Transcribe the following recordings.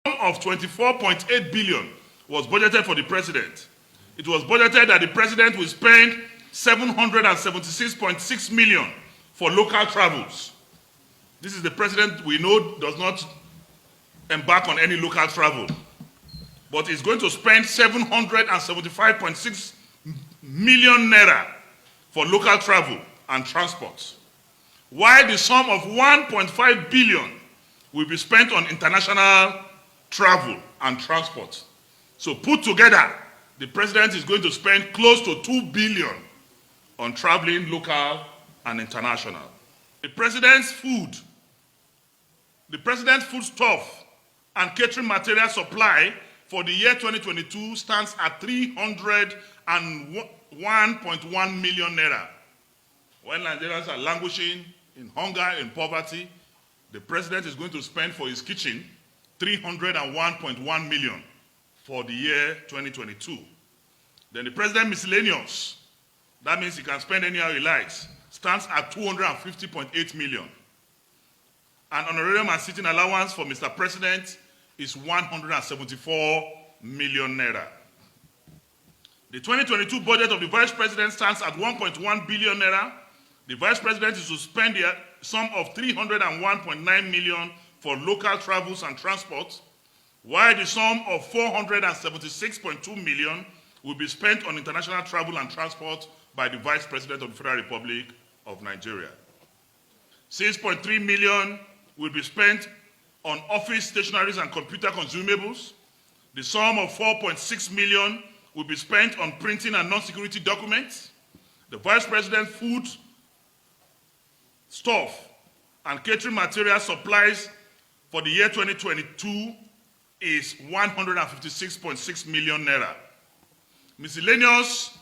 of 24.8 billion was budgeted for the president. It was budgeted that the president will spend 776.6 million for local travels. This is the president we know does not embark on any local travel, but is going to spend 775.6 million naira for local travel and transport, while the sum of 1.5 billion will be spent on international travel and transport. So put together, the president is going to spend close to 2 billion on traveling local and international. The president's foodstuff and catering material supply for the year 2022 stands at 301.1 million naira. When Nigerians are languishing in hunger, in poverty, the president is going to spend for his kitchen 301.1 million for the year 2022. Then the president miscellaneous, that means he can spend anyhow he likes, stands at 250.8 million. And honorarium and sitting allowance for Mr. President is 174 million naira. The 2022 budget of the vice president stands at 1.1 billion naira. The vice president is to spend the sum of 301.9 million for local travels and transport, while the sum of 476.2 million will be spent on international travel and transport by the Vice President of the Federal Republic of Nigeria. 6.3 million will be spent on office stationaries and computer consumables. The sum of 4.6 million will be spent on printing and non-security documents. The Vice President food, stuff, and catering material supplies for the year 2022 is 156.6 million naira. Miscellaneous,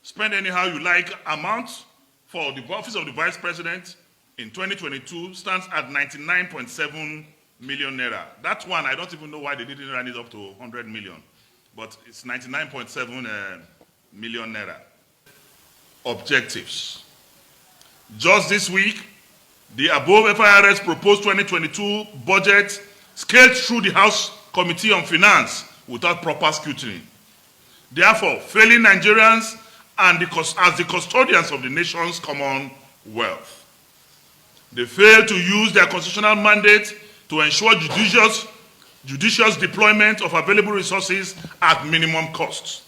spend anyhow you like amount for the office of the Vice President in 2022 stands at 99.7 million naira. That one, I don't even know why they didn't run it up to 100 million, but it's 99.7 million naira. Objectives. Just this week, the above FIRS proposed 2022 budget scaled through the House Committee on Finance without proper scrutiny. Therefore, failing Nigerians and as the custodians of the nation's common wealth. They failed to use their constitutional mandate to ensure judicious deployment of available resources at minimum cost.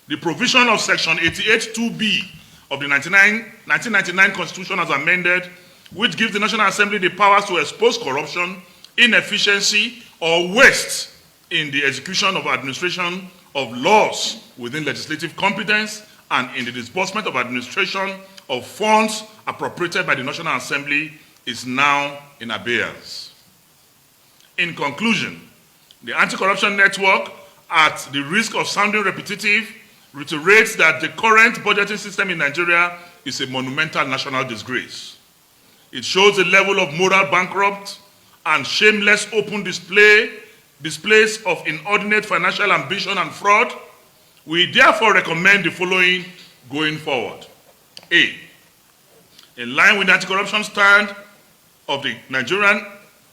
The provision of Section 88(2)(b) of the 1999 Constitution as amended, which gives the National Assembly the powers to expose corruption, inefficiency, or waste in the execution of administration of laws within legislative competence and in the disbursement of administration of funds appropriated by the National Assembly, is now in abeyance. In conclusion, the Anti-Corruption Network, at the risk of sounding repetitive, reiterates that the current budgeting system in Nigeria is a monumental national disgrace. It shows a level of moral bankrupt and shameless open displays of inordinate financial ambition and fraud. We therefore recommend the following going forward. A, in line with the anti-corruption stand of the Nigerian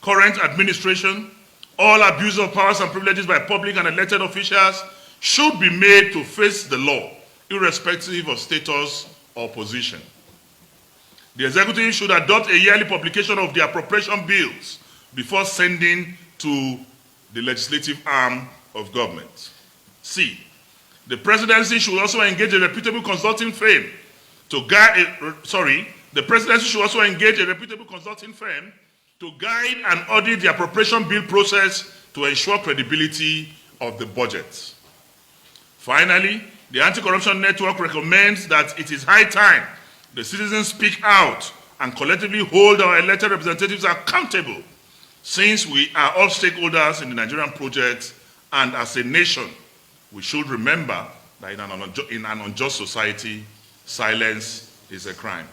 current administration, all abuse of powers and privileges by public and elected officials should be made to face the law, irrespective of status or position. The executive should adopt a yearly publication of the appropriation bills before sending to the legislative arm of government. C, the presidency should also engage a reputable consulting firm to guide and audit the appropriation bill process to ensure credibility of the budget. Finally, the Anti-Corruption Network recommends that it is high time the citizens speak out and collectively hold our elected representatives accountable, since we are all stakeholders in the Nigerian project, and as a nation, we should remember that in an unjust society, silence is a crime.